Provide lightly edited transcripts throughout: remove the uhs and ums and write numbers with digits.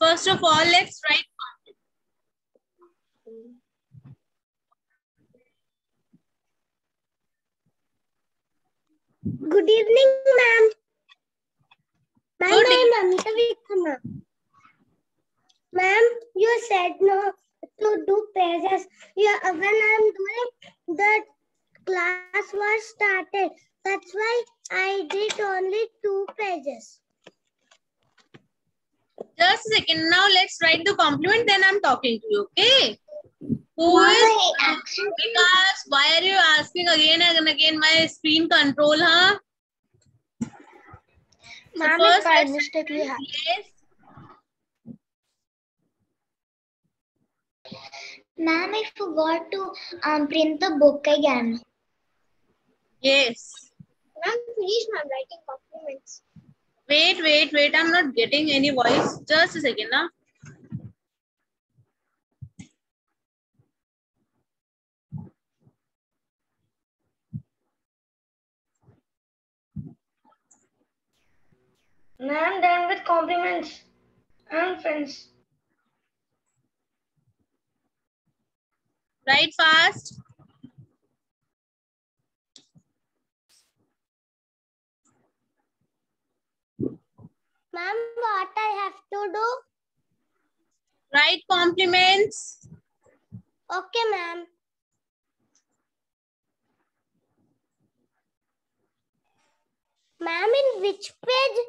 First of all, let's write. Good evening, ma'am. My name is Amita Vikama. Ma'am, you said no to do pages. When I'm doing the class was started. That's why I did only 2 pages. Just a second. Now let's write the compliment. Then I'm talking to you. Okay. Who is Vikas? Why are you asking again and again my screen control, huh? Ma'am, First, by mistake we have. yes. Ma'am, I forgot to print the book again. Yes. Ma'am, finish my writing compliments. Wait. I'm not getting any voice. Just a second, now. Ma'am, done with compliments. I'm friends. Write fast. Ma'am, what I have to do? Write compliments. Okay, ma'am. Ma'am, in which page?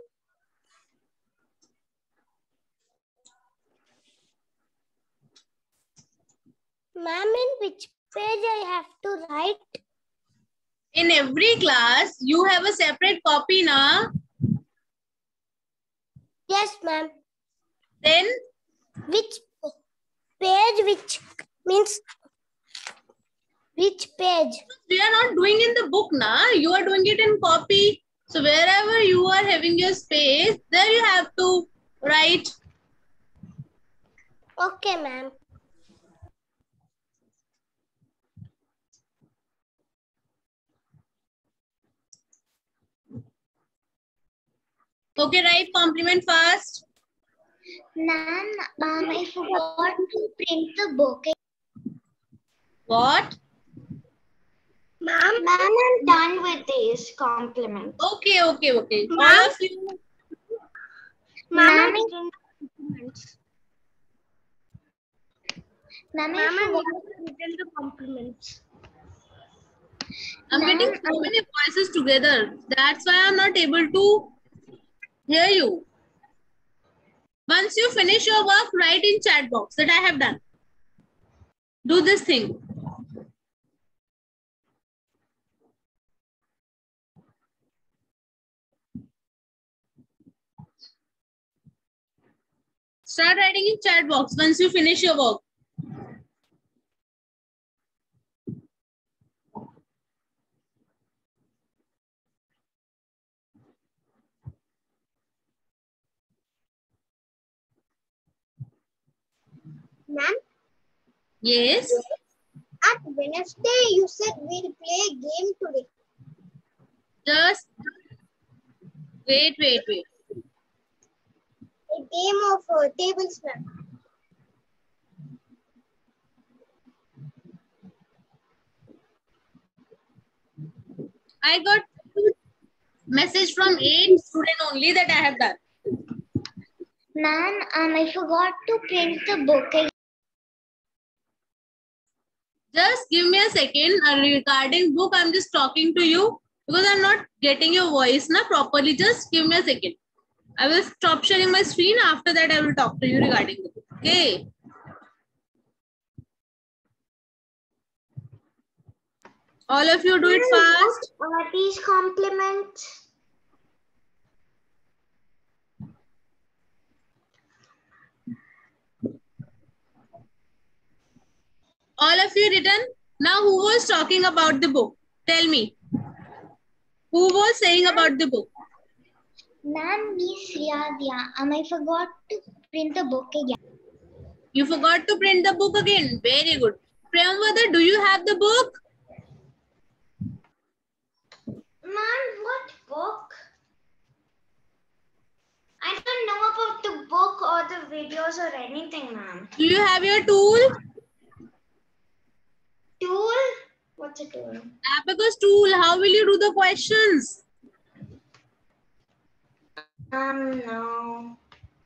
Ma'am, in which page I have to write? In every class, you have a separate copy, na? Yes, ma'am. Then Which page? Which means which page? we are not doing in the book, na? You are doing it in copy. So wherever you are having your space, there you have to write. Okay, ma'am. Okay, write compliment first. Ma'am, I forgot to print the book. What? Ma'am, I'm done with these compliments. Okay. All of you. Ma'am, compliments. Ma'am, I forgot to print the compliments. I'm getting so many voices together. That's why I'm not able to hear you. Once you finish your work, write in chat box that I have done. Do this thing. Start writing in chat box once you finish your work. Ma'am? Yes. At Wednesday, you said we'll play a game today. Just wait. A game of tables, ma'am. I got message from 8 student only that I have done. Ma'am, I forgot to print the book again. Just give me a second. Regarding book, I'm just talking to you because I'm not getting your voice na properly. Just give me a second. I will stop sharing my screen. After that, I will talk to you regarding the book. Okay. All of you do it fast. What are these compliments? All of you written. Now, who was talking about the book? Tell me. Who was saying about the book? Ma'am, Miss Riadya, I forgot to print the book again. You forgot to print the book again. Very good. Priyamvada, do you have the book? Ma'am, what book? I don't know about the book or the videos or anything, ma'am. Do you have your tool? Tool? What's a tool? Abacus tool. How will you do the questions? No.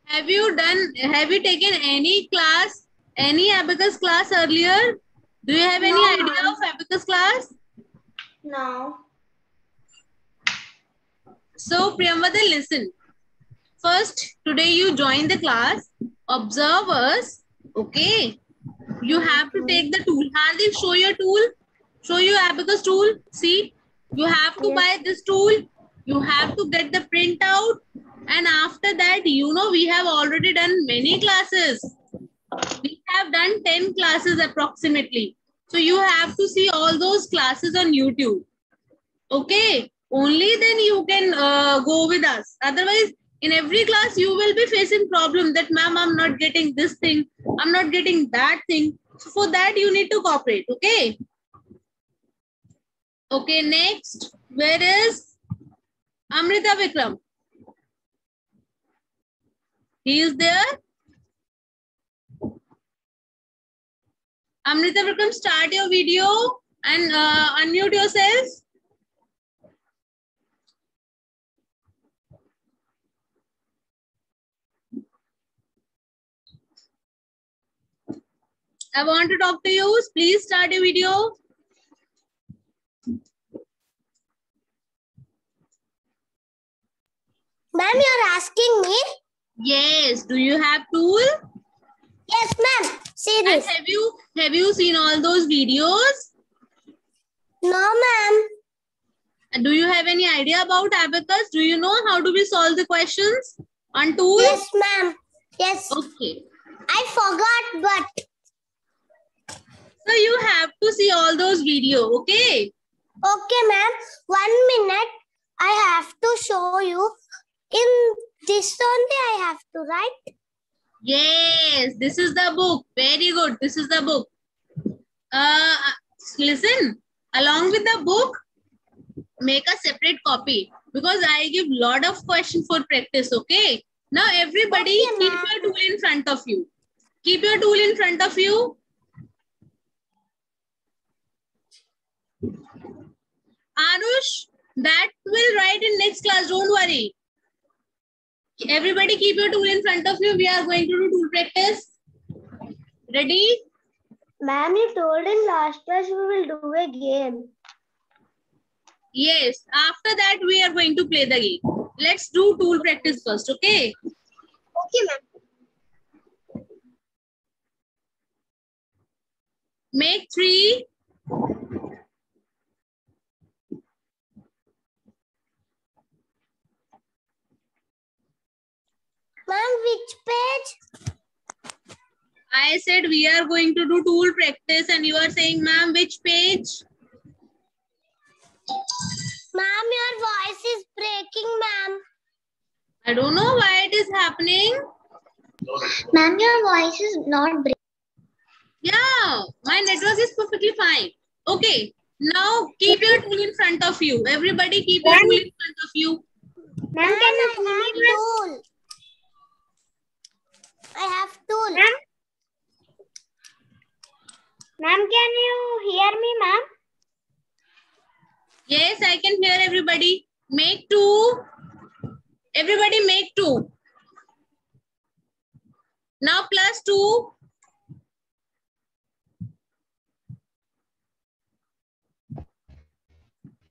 Have you taken any class, any abacus class earlier? Do you have any No, idea ma'am. of abacus class? No. So, Priyamvada, listen. First, today you join the class. Observe us. Okay. You have to take the tool. Hardik, show your tool. Show your abacus tool. See, you have to buy this tool. You have to get the printout. And after that, you know, we have already done many classes. We have done 10 classes approximately. So you have to see all those classes on YouTube. Okay. Only then you can go with us. Otherwise, in every class, you will be facing problem that, ma'am, I'm not getting this thing. I'm not getting that thing. So for that, you need to cooperate. Okay. Okay. Next, where is Amrita Vikram? He is there. Amrita Vikram, start your video and unmute yourself. I want to talk to you. Please start your video. Ma'am, you're asking me? Yes. Do you have tool? Yes, ma'am. See And this. have you seen all those videos? No, ma'am. Do you have any idea about abacus? Do you know how do we solve the questions on tool? Yes, ma'am. Yes. Okay. I forgot, but. So you have to see all those videos. Okay. Okay, ma'am. 1 minute. I have to show you. In this only I have to write. Yes, this is the book. Very good. This is the book. Listen, along with the book, make a separate copy because I give lot of questions for practice. Okay. Now everybody Okay, keep ma'am. your tool in front of you. Keep your tool in front of you. Anush, that will write in next class. Don't worry. Everybody keep your tool in front of you. We are going to do tool practice. Ready? Ma'am, you told in last class we will do a game. Yes. After that, we are going to play the game. Let's do tool practice first. Okay. Okay, ma'am. Make 3. Ma'am, which page? I said we are going to do tool practice and you are saying, ma'am, which page? Ma'am, your voice is breaking, ma'am. I don't know why it is happening. Ma'am, your voice is not breaking. Yeah, my network is perfectly fine. Okay, now keep your tool in front of you. Everybody keep your tool in front of you. Ma'am, can you give me tool? I have tool. Ma'am, can you hear me, ma'am? Yes, I can hear everybody. Make 2. Everybody make 2. Now plus 2.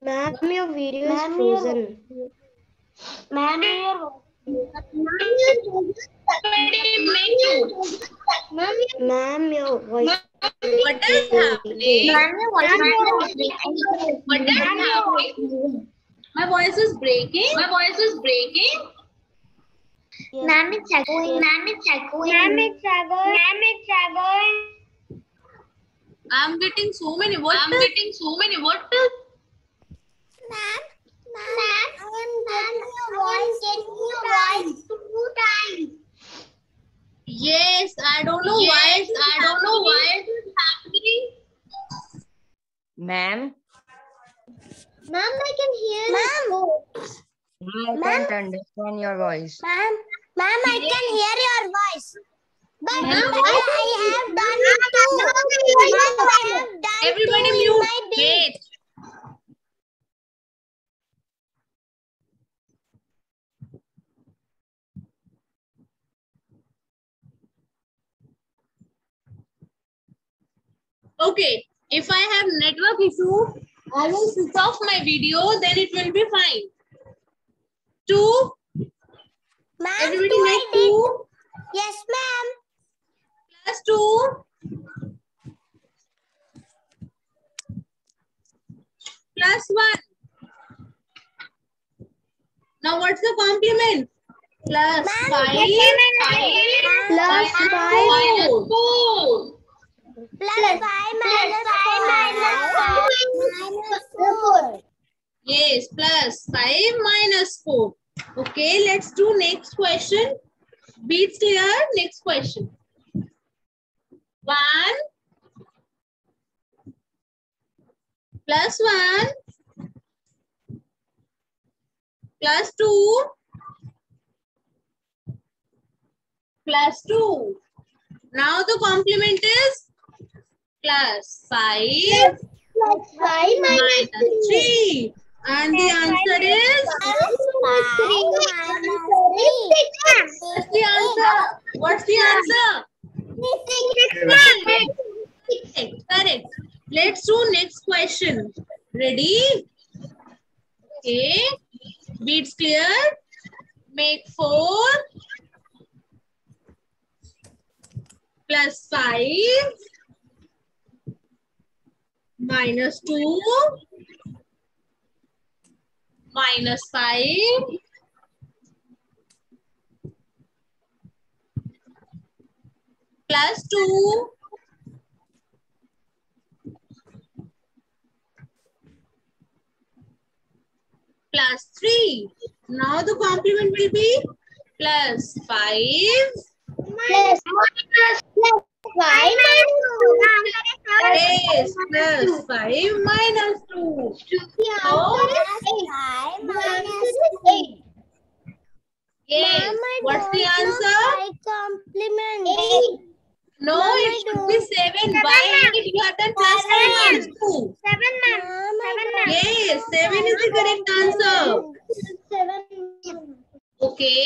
Ma'am, your video is frozen. Ma'am, your Ma'am, your voice. What is happening? What is happening? My voice is breaking. My voice is breaking. Ma'am, it's echoing. Ma'am, it's echoing. Ma'am, it's echoing. Ma'am, it's echoing. I'm getting so many. What? Ma'am, I am getting your voice 2 times. Yes, I don't know why. I don't know why it is happening. Ma'am, Ma'am, I can hear you. I can't understand your voice. Ma'am, I can hear your voice. But Hello? I have done it too. Ma'am, I have done Everybody two in mute. my bed. Wait. Okay. If I have network issue, I will switch off my video. Then it will be fine. 2. Ma'am, Everybody two make I did. 2 Yes, ma'am. plus 2 plus 1. Now what's the complement? Plus Ma'am, 5, plus minus 5 minus 4. plus 5 minus 4. Yes, plus 5 minus 4. Okay, let's do next question. Beats clear? Next question. 1 plus 1 plus 2 plus 2. Now the complement is plus 5 Plus 5 minus 3. And the answer is? What's the answer? What's the answer? Correct. Let's do next question. Ready? Okay. Beats clear? Make 4 plus 5 minus 2 minus 5 plus 2 plus 3. Now the complement will be plus 5 Plus 5 yes, plus 5 minus 2. So, yes, what's the answer? Complement. No, Ma'am, it I should be don't- 7. Why 8? You have done plus 5 minus 2. 7, ma'am. Yes, 7 is the correct answer. 7. Okay,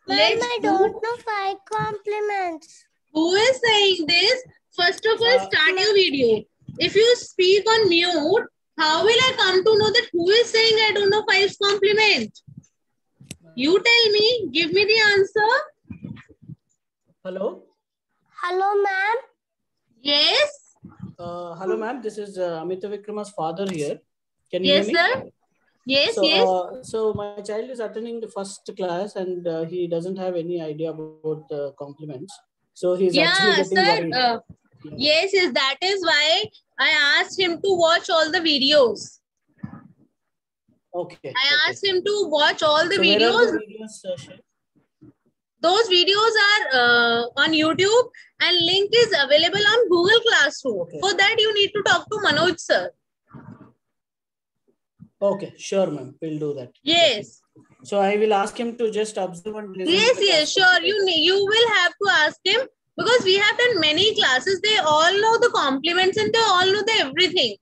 Ma'am, let's I do. don't know 5 compliments. Who is saying this? First of all, start your video. If you speak on mute, how will I come to know that who is saying I don't know 5's complement? You tell me, give me the answer. Hello. Hello, ma'am. Yes. Hello, ma'am. This is Amita Vikrama's father here. Can you Yes, hear me? sir. Yes, So, yes. so my child is attending the first class and he doesn't have any idea about the compliments. So he's actually Yeah, getting worried. sir. Yes, yes. That is why I asked him to watch all the videos. Okay. I asked him to watch all the so videos. where are the videos, shared? Those videos are on YouTube and link is available on Google Classroom. Okay. For that, you need to talk to Manoj, sir. Okay, sure, ma'am. We'll do that. Yes. So I will ask him to just observe and listen. Yes, to the yes, class. sure. You will have to ask him because we have done many classes. They all know the compliments and they all know the everything.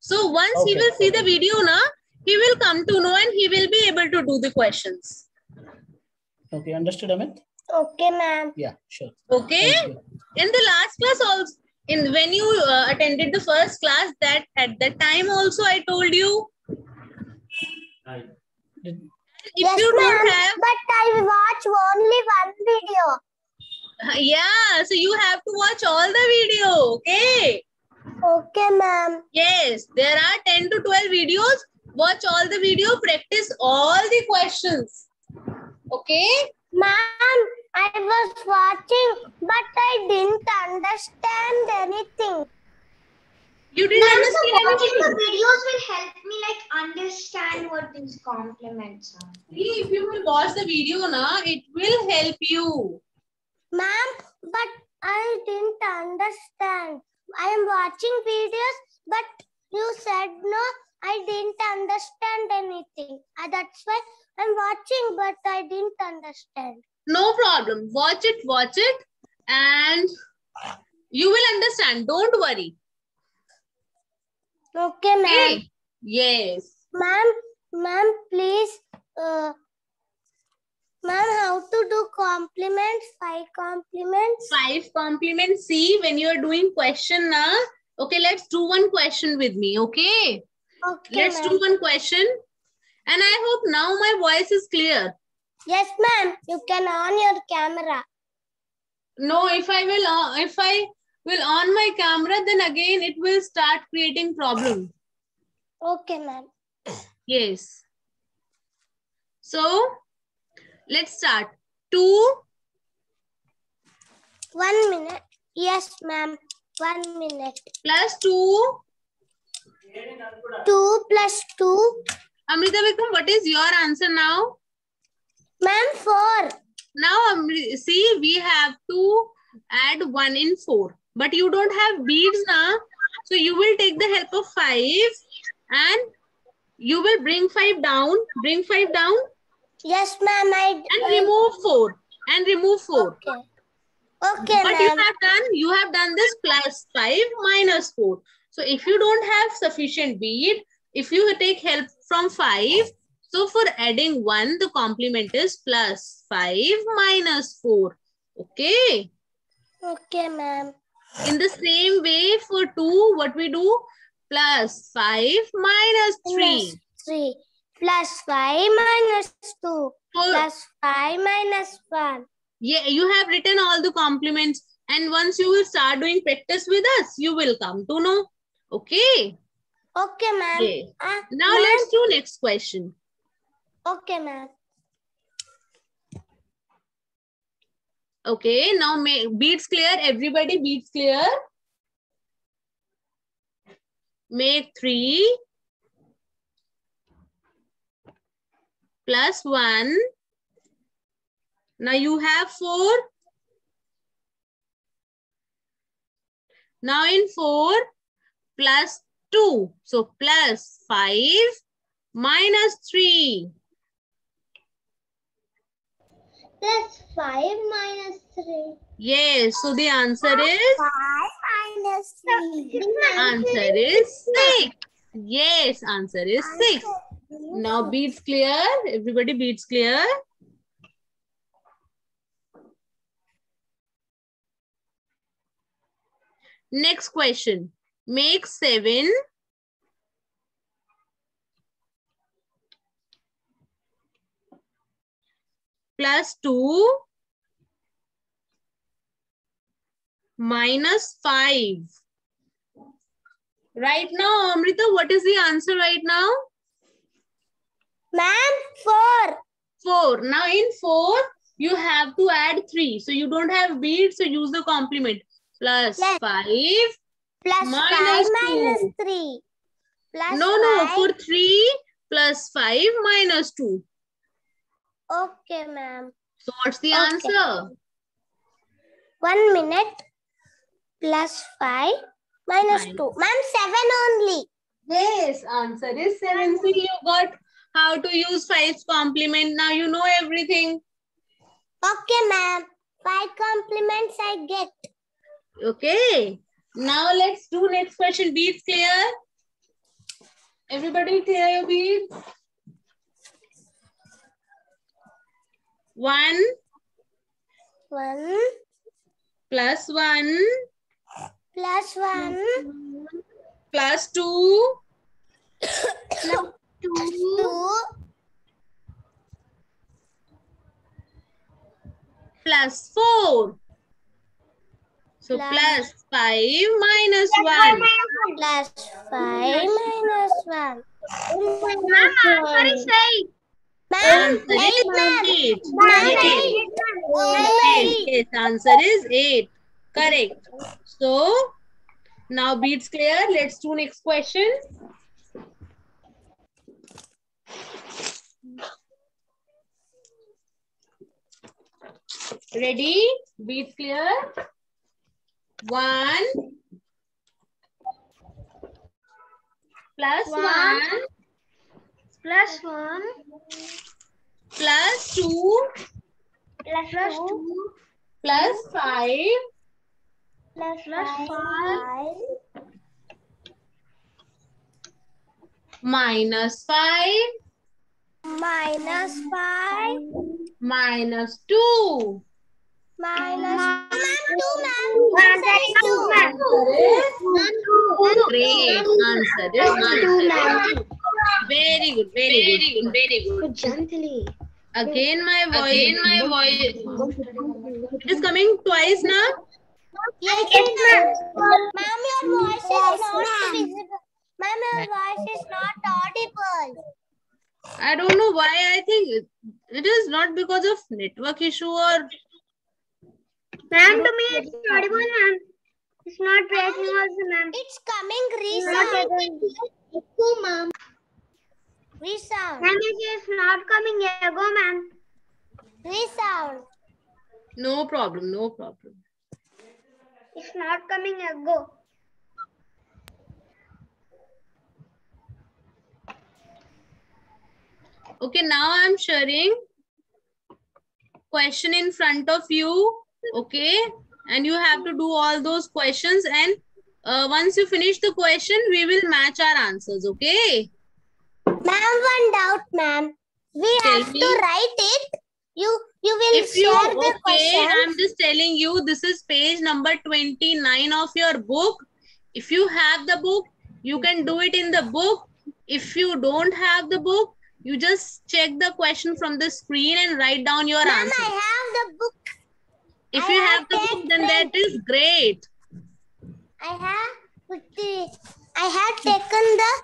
So once he will see the video, na, he will come to know and he will be able to do the questions. Okay, understood, Amit? Okay, ma'am. Yeah, sure. Okay. Thank you. In the last class also, when you attended the first class, that at that time also I told you. Right. If Yes, you don't ma'am. have, But I watch only one video. yeah, so you have to watch all the video. Okay. Okay, ma'am. Yes, there are 10 to 12 videos. Watch all the video, practice all the questions. Okay? Ma'am, I was watching, but I didn't understand anything. You didn't understand Watching the anything. videos will help me like understand what these compliments are. See, if you will watch the video, na, it will help you. Ma'am, but I didn't understand. I am watching videos, but you said no, I didn't understand anything. That's why I'm watching, but I didn't understand. No problem. Watch it, and you will understand. Don't worry. Okay, ma'am. Okay? Yes. Ma'am, please, ma'am, how to do compliments? 5 compliments. 5 compliments. See, when you are doing question now. Okay, let's do one question with me. Okay. Okay, Let's do ma'am. one question. And I hope now my voice is clear. Yes, ma'am. You can on your camera. No, if I will on my camera, then again it will start creating problem. Okay, ma'am. Yes. So let's start. 2. 1 minute. Yes, ma'am. 1 minute. Plus 2. 2 plus 2. Amrita Vikram, what is your answer now? Ma'am, 4. Now, see, we have to add 1 in 4. But you don't have beads now. So you will take the help of 5 and you will bring 5 down. Bring 5 down. Yes, ma'am. And remove 4. And remove 4. Okay. Okay, What ma'am. you have done this plus 5 minus 4. So if you don't have sufficient bead, if you take help from 5, so for adding 1, the complement is plus 5 minus 4. Okay. Okay, ma'am. In the same way for 2, what we do? Plus 5 minus 3. 3. Plus 5 minus 2. For, Plus 5 minus 1. yeah, you have written all the complements. And once you will start doing practice with us, you will come to know. Okay. Okay, ma'am. Yeah. Now ma'am. let's do next question. Okay, ma'am. Okay, now beads clear. Everybody beads clear. Make 3 plus 1. Now you have 4. Now in 4 plus 2. So plus 5 minus 3. Plus 5 minus 3. Yes, so the answer is? 5 minus 3. Answer is 6. Yes, answer is 6. Now beads clear. Everybody beads clear. Next question. Make 7 plus 2 minus 5. Right now, Amrita, what is the answer right now? Ma'am, 4. 4. Now in 4, you have to add 3. So you don't have beads, so use the complement. Plus 5 Plus 5 minus minus 2. 3. Plus No, 5. for 3 plus 5 minus 2. Okay, ma'am. So what's the Okay. answer? 1 minute. Plus 5 minus 2. Ma'am, 7 only. Yes, answer is 7. See, you got how to use 5's complement. Now you know everything. Okay, ma'am. 5 compliments I get. Okay. Now let's do next question. Beads clear? Everybody clear your beads? 1 1 plus 1 plus 1 plus 2 plus 2 plus 4. So plus 5 minus 1. plus 5 minus 1. Answer Ma'am, 8, is ma'am. 8. Ma'am, 8. 8. Yes, answer is 8. Correct. So now beads clear. Let's do next question. Ready? Beads clear. 1 plus 1 Plus 1. plus 2 Plus 2. Plus 5. Plus 5. Minus 5. Minus 5. Minus 2. Minus 2, ma'am. Answer is 2, ma'am. Great. Answer is 2, ma'am. Very good. Very good. Gently. Again, my voice is coming twice now. Yes, ma'am. Ma'am, your voice is not visible. Ma'am, your voice is not audible. I don't know why. I think it is not because of network issue or. Ma'am, to me it's audible, ma'am. It's not breaking also, ma'am. It's coming resound. Echo, ma'am. Resound. Ma'am, it is not coming echo, ma'am. Resound. No problem. It's not coming echo. Okay, now I'm sharing question in front of you. Okay, and you have to do all those questions, and once you finish the question, we will match our answers. Okay. Ma'am, one doubt, ma'am. We Tell have me. to write it. You will If you share the question. I'm just telling you, this is page number 29 of your book. If you have the book, you can do it in the book. If you don't have the book, you just check the question from the screen and write down your Ma'am, answer. I have the book. If you have the book, then that is great. I have taken the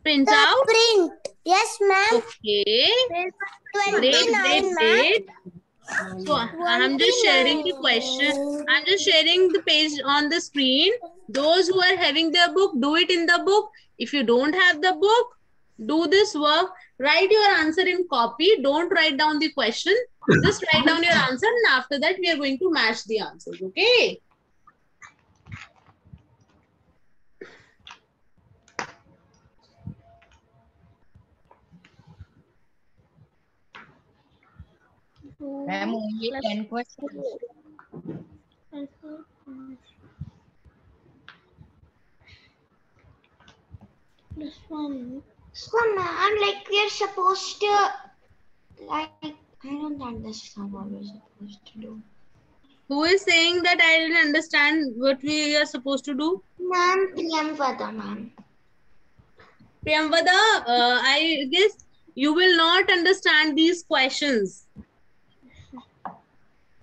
Print out. print. Yes, ma'am. Okay. 29, ma'am. So I'm just sharing the question. I'm just sharing the page on the screen. Those who are having their book, do it in the book. If you don't have the book, do this work. Write your answer in copy. Don't write down the question. Just write down your answer, and after that we are going to match the answers. Okay. Ma'am, only 10 questions. So, ma'am, like we're supposed to, like, I don't understand what we're supposed to do. Who is saying that I didn't understand what we are supposed to do? Ma'am, Priyamvada, ma'am. Priyamvada, I guess you will not understand these questions.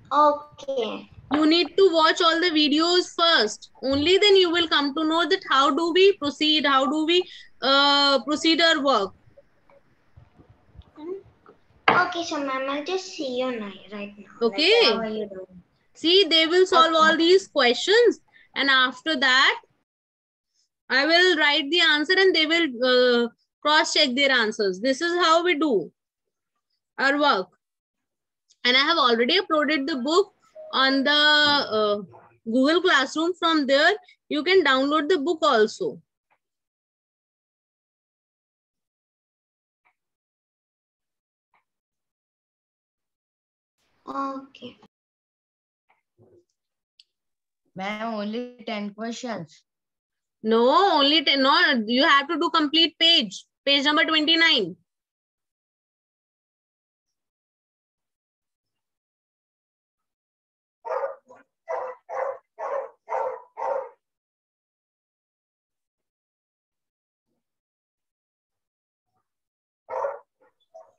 Okay. You need to watch all the videos first. Only then you will come to know that how do we proceed, how do we proceed our work. Okay, so ma'am, I'll just see you now, right now. Okay. Like, how are you doing? See, they will solve all these questions, and after that, I will write the answer and they will cross-check their answers. This is how we do our work. And I have already uploaded the book on the Google Classroom. From there, you can download the book also. Okay. Ma'am, only 10 questions. No, only 10. No, you have to do complete page. Page number 29.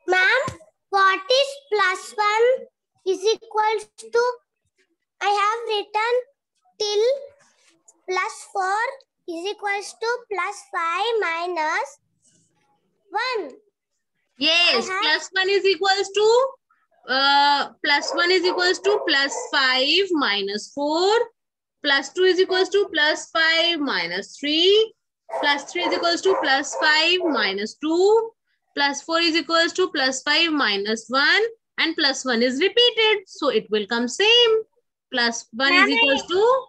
Ma'am, what is plus 1 is equals to, I have written till plus 4 is equals to plus 5 minus 1. Yes, plus 1 is equals to plus 5 minus 4. Plus 2 is equals to plus 5 minus 3. Plus 3 is equals to plus 5 minus 2. Plus 4 is equals to plus 5 minus 1. And plus 1 is repeated. So it will come same. Plus 1 is equals to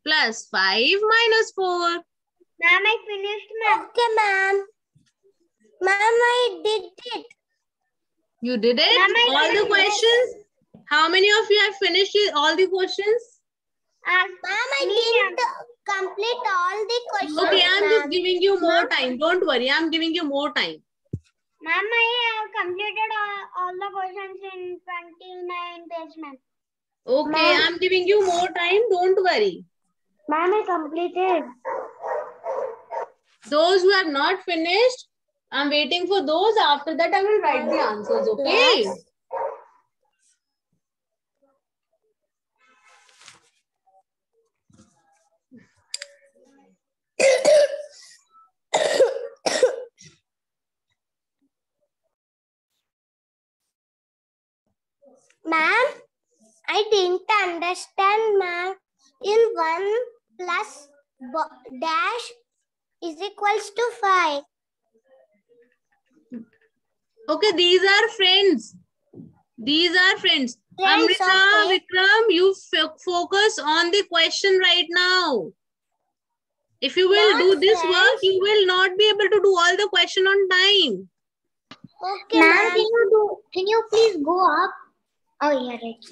plus 5 minus 4. Ma'am, I finished, ma'am. Okay, ma'am. Ma'am, I did it. You did it? Ma'am, All the questions? How many of you have finished all the questions? Ma'am, I didn't complete all the questions. Okay, I'm just giving you more time. Don't worry, I'm giving you more time. Ma'am, I have completed all the questions in 29 pages, ma'am. Okay, I'm giving you more time. Don't worry. Ma'am, I completed. Those who have not finished, I'm waiting for those. After that, I will write the answers. Okay. Ma'am, I didn't understand, ma'am. In 1 plus dash is equals to 5. Okay, these are friends. These are friends. Friends, Amrita, okay. Vikram, you focus on the question right now. If you will do this work, you will not be able to do all the question on time. Okay, ma'am. Can you please go up? Oh, yeah, right.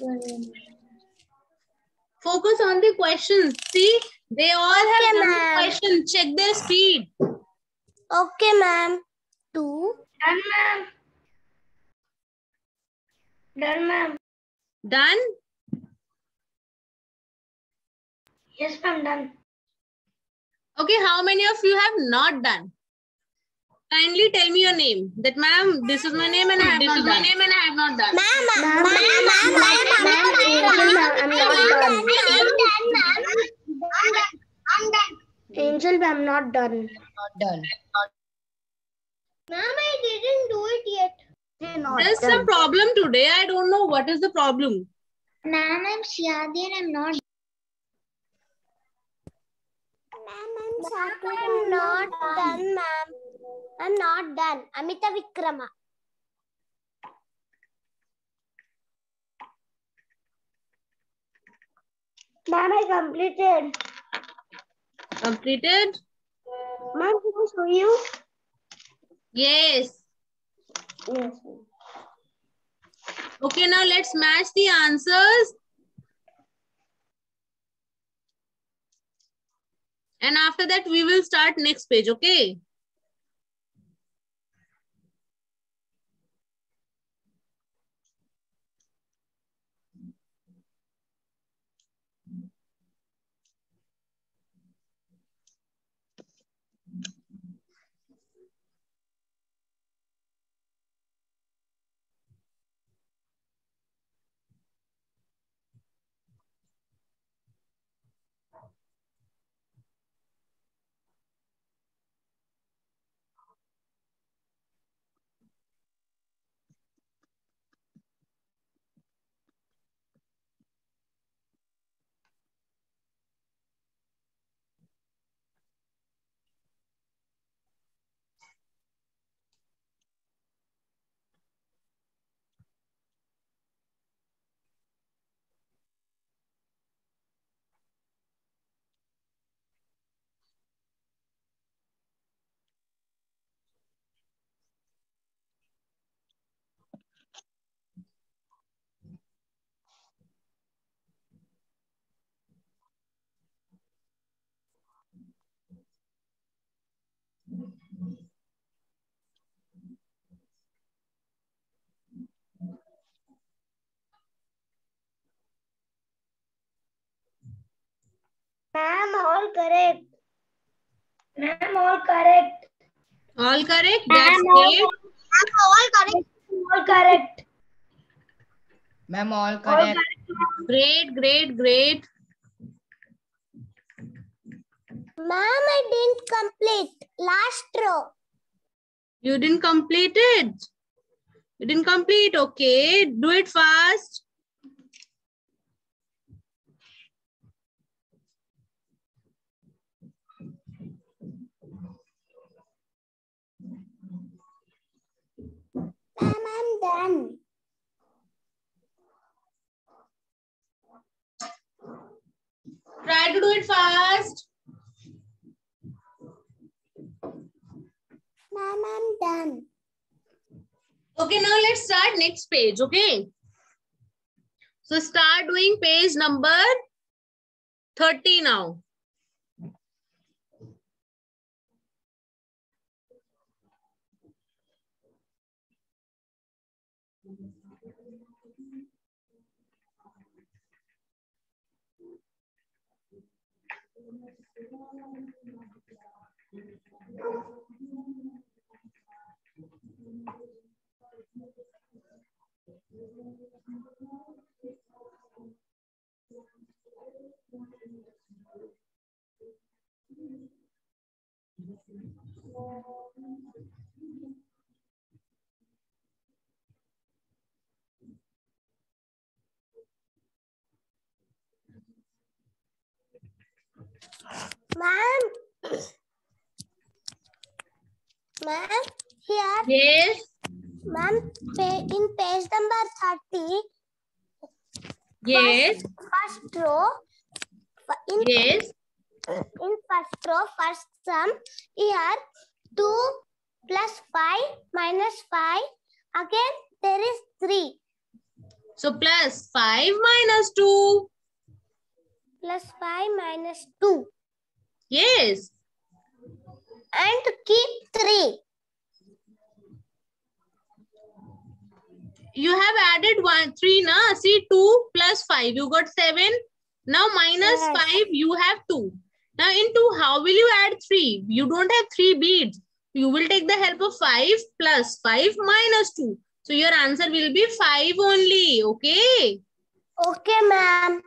Focus on the questions. See, they all have done the ma'am. question. Check their speed. Okay, ma'am. 2. Done, ma'am. Done, ma'am. Done? Yes, ma'am, done. Okay, how many of you have not done? Kindly tell me your name. That ma'am, this is my name and I have not done. Angel, I'm not done. Not done. Ma'am, I didn't do it yet. There's some problem today. I don't know what is the problem. Ma'am, I'm Siadi and I'm not. I'm not done, ma'am. I'm not done. Amita Vikrama. Ma'am, I completed. Completed? Ma'am, can I show you? Yes. Yes. Okay, now let's match the answers. And after that, we will start next page, okay? Ma'am, all correct. Ma'am, all correct. All correct? That's great. All correct. All correct. Ma'am, all correct. Great, great, great. Ma'am, I didn't complete. Last row. You didn't complete it. You didn't complete. Okay, do it fast. Ma'am, I'm done. Try to do it fast. Ma'am, I'm done. Okay, now let's start next page, okay? So start doing page number 30 now. Ma'am, ma'am, here, Yes. ma'am, in page number 30, Yes. first row, in Yes. first row, first sum, here 2 plus 5 minus 5, again there is 3. So plus 5 minus 2. Plus 5 minus 2. Yes. And keep 3. You have added 3 na? See 2 plus 5. You got 7. Now minus Yes. 5 you have 2. Now in 2 how will you add 3? You don't have 3 beads. You will take the help of 5 plus 5 minus 2. So your answer will be 5 only. Okay. Okay, ma'am.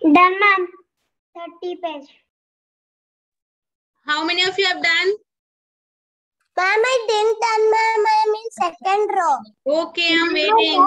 Done, ma'am. 30 page. How many of you have done? Ma'am, I didn't done, ma'am. I am in second row. Okay, I'm waiting.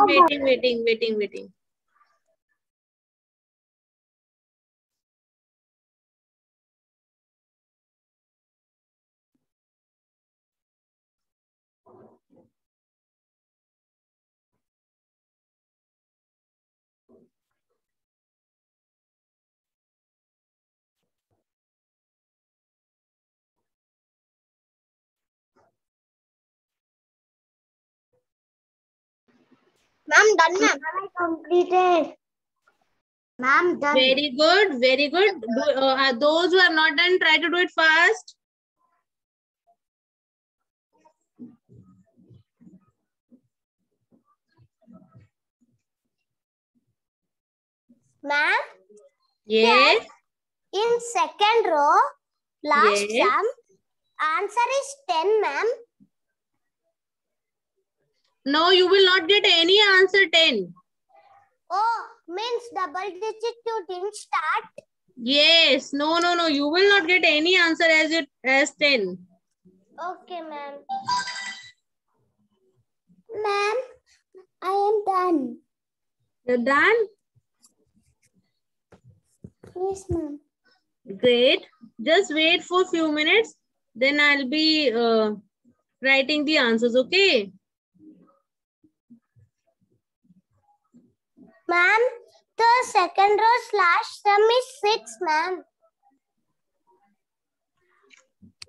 Ma'am, done, ma'am. I completed. Ma'am, done. Very good, very good. Those who are not done, try to do it fast. Ma'am, Yes. in second row, last Yes. sum, answer is 10, ma'am. No, you will not get any answer 10. Oh, means double digit you didn't start. Yes. No, no, no. You will not get any answer as 10. Okay, ma'am. Ma'am, I am done. You're done? Yes, ma'am. Great. Just wait for a few minutes. Then I'll be writing the answers. Okay. Ma'am, the second row slash sum is 6, ma'am.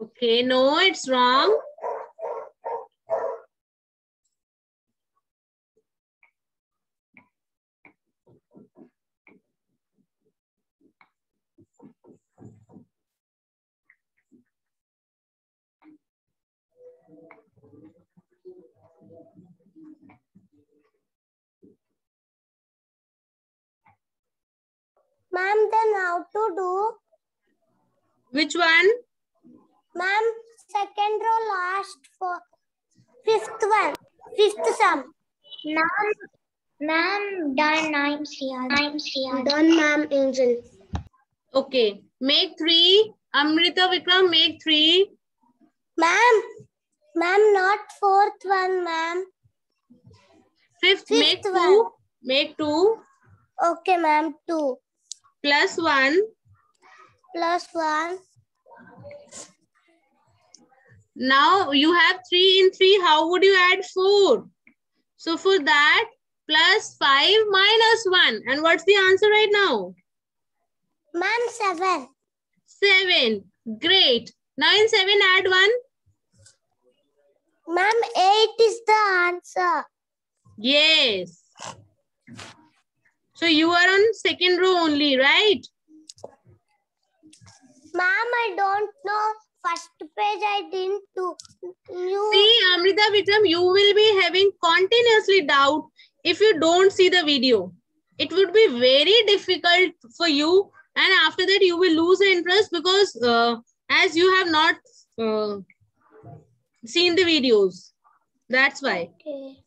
Okay. No, it's wrong. Ma'am, then how to do? Which one? Ma'am, second row last for fifth sum. Ma'am, done. I'm here. Done, ma'am, Angel. Okay. Make 3. Amrita Vikram, make 3. Ma'am, not fourth one, ma'am. Fifth, make Fifth 2. one. Make 2. Okay, ma'am, 2 Plus 1. plus 1. Now you have 3 in 3. How would you add 4? So for that, plus 5 minus 1. And what's the answer right now? Ma'am, 7. 7. Great. Now in 7, add 1. Ma'am, 8 is the answer. Yes. So you are on second row only, right? Ma'am, I don't know. First page I didn't do. See, Amrita Vikram, you will be having continuously doubt if you don't see the video. It would be very difficult for you, and after that you will lose the interest because as you have not seen the videos. That's why. Okay.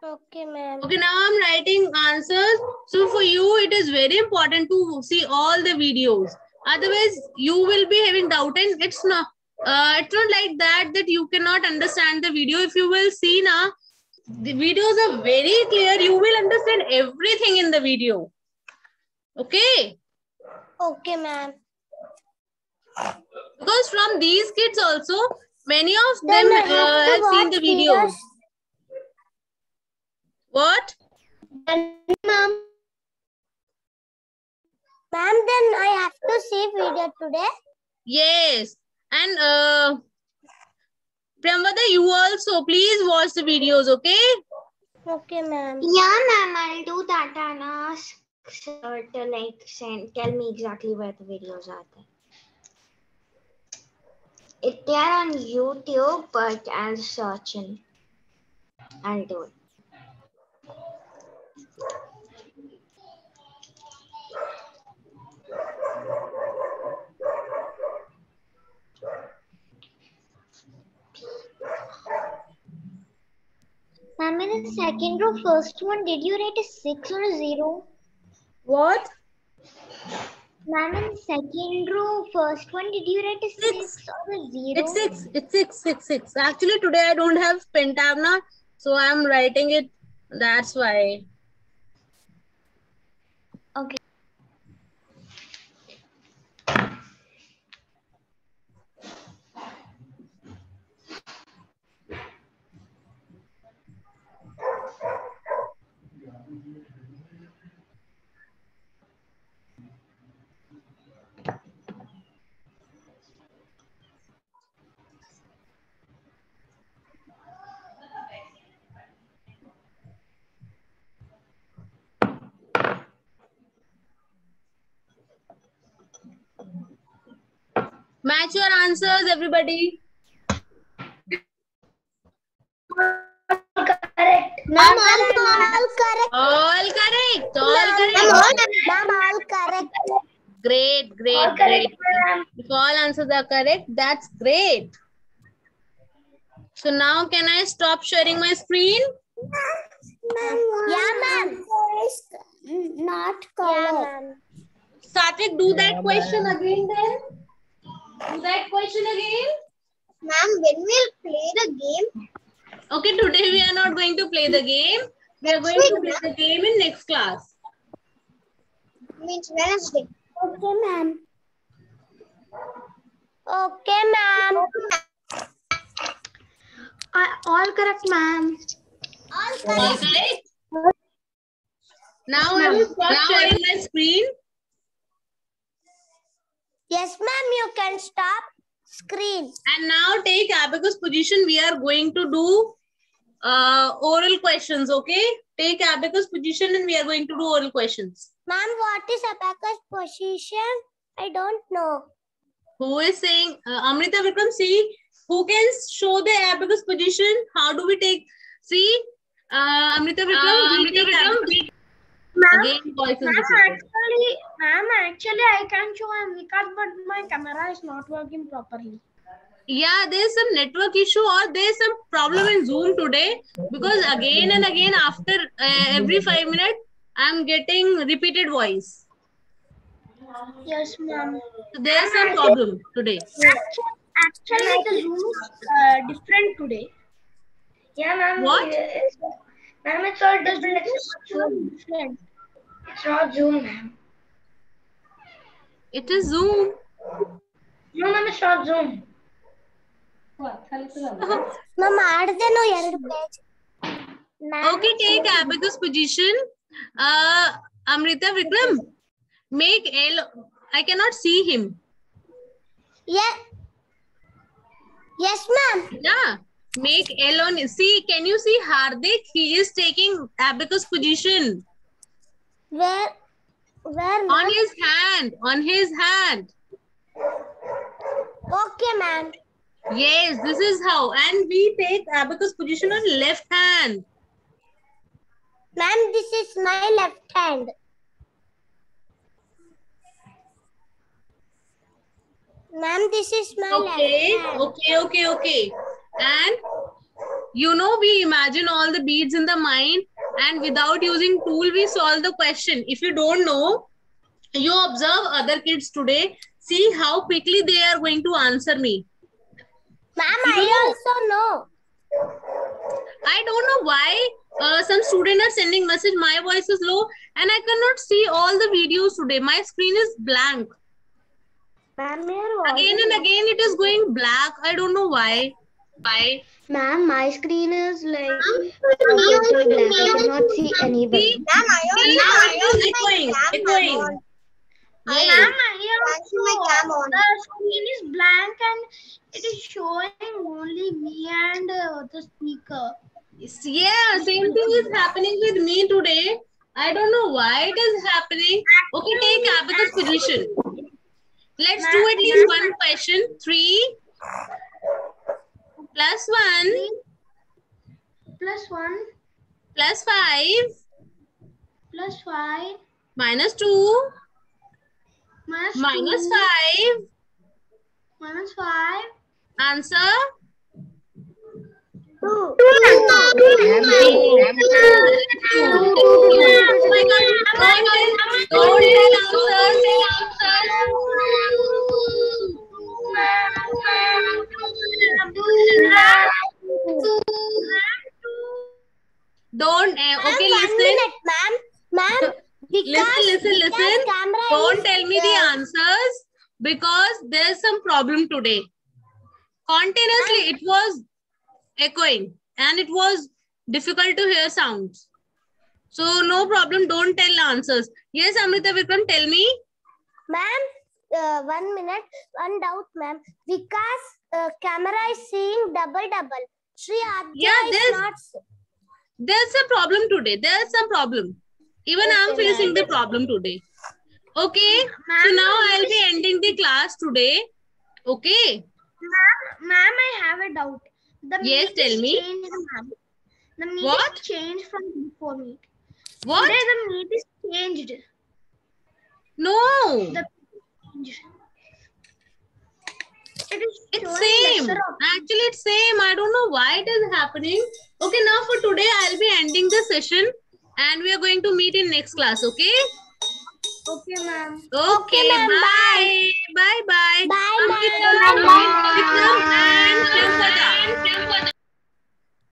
Okay, ma'am. Okay, now I'm writing answers. So for you, it is very important to see all the videos. Otherwise, you will be having doubt, and it's not like that you cannot understand the video. If you will see now, the videos are very clear. You will understand everything in the video. Okay. Okay, ma'am. Because from these kids also, many of Then them I have to have seen watch the videos. What? Ma'am, then I have to see video today. Yes. And Priyamvada, you also please watch the videos, okay? Okay, ma'am. Yeah, ma'am, I'll do that and ask sir to tell me exactly where the videos are there. They are on YouTube, but I'll search and I'll do it. Ma'am, in the second row, first one, did you write a 6 or a 0? What? Ma'am, in the second row, first one, did you write a 6 or a 0? It's 6. It's 6. Actually, today I don't have pen tab now, so I'm writing it. That's why. Okay. Match your answers, everybody. correct. Ma'am, all correct. All correct. All correct. Ma'am, all correct. Great, great, great. If all answers are correct, that's great. So now can I stop sharing my screen? Yeah, ma'am. Not correct. Satvik, do that Yeah, question ma'am. again then. Do that question again. Ma'am, when we'll play the game? Okay, today we are not going to play the game. We are going to play the game in next class. Means Wednesday. Okay, ma'am. Okay, ma'am. All correct, ma'am. All All correct? Now I will stop sharing my screen. Yes, ma'am. You can stop screen. And now take abacus position. We are going to do oral questions, okay? Take abacus position and we are going to do oral questions. Ma'am, what is abacus position? I don't know. Who is saying? Amrita Vikram, see, who can show the abacus position? How do we take? See, Amrita Vikram, we take abacus. Again, voice is repeated. Ma'am, actually, I can show because but my camera is not working properly. Yeah, there's some network issue or there's some problem in Zoom today because again and again after every 5 minutes, I'm getting repeated voice. Yes, ma'am. So there's some problem today. Actually, the Zoom is different today. Yeah, ma'am. What? Ma'am, it's all different. It's not Zoom, ma'am. It is Zoom. No, ma'am, it's not Zoom. Ma'am, ಆಡ್ದೇನೋ ಎರಡು page. Okay, take abacus position. Amrita Vikram, make L. I cannot see him. Yeah. Yes, ma'am. Yeah, make L on. See, can you see Hardik? He is taking abacus position Where, on ma'am? his hand. On his hand. Okay, ma'am. Yes, this is how. And we take abacus position on left hand. Ma'am, this is my left hand. Ma'am, this is my Okay, left hand. okay. And you know, we imagine all the beads in the mind and without using tool, we solve the question. If you don't know, you observe other kids today. See how quickly they are going to answer me. Ma'am, I also know. I don't know why some students are sending message. My voice is low and I cannot see all the videos today. My screen is blank. Ma'am, Again and again it is going black. I don't know why. Why? Ma'am, my screen is like totally black. I cannot see anybody. See, now it is echoing. Yes. The screen is blank and it is showing only me and the speaker. Yeah, same thing is happening with me today. I don't know why it is happening. Okay, take abacus position. Let's do at least one question. 3 plus 1 Plus 1 plus 5 plus 5 minus 2 minus 2 5. minus 5. Answer? 2. Oh my God. Don't tell Don't. Okay, listen. Ma'am. Listen. Don't tell me the answers because there's some problem today. Continuously, it was echoing and it was difficult to hear sounds. So no problem. Don't tell the answers. Yes, Amrita Vikram, tell me. Ma'am, 1 minute. One doubt, ma'am. Because camera is seeing double. Sri Adya Yeah, is not. There's a problem today. There's some problem. Even I'm facing the problem today. Okay. So now I'll be ending the class today. Okay. Ma'am, I have a doubt. The Yes, meat tell is me. changed, ma'am. The meat What? is changed from before meat. What? Today the meat is changed. No. The it is It's showing same. lesser of. Actually, it's same. I don't know why it is happening. Okay, now for today, I'll be ending the session and we are going to meet in next class. Okay? Okay, ma'am. Okay, ma'am. bye. Bbye bye. Bye, Ankita, ma'am. Vikram, and Shivpada.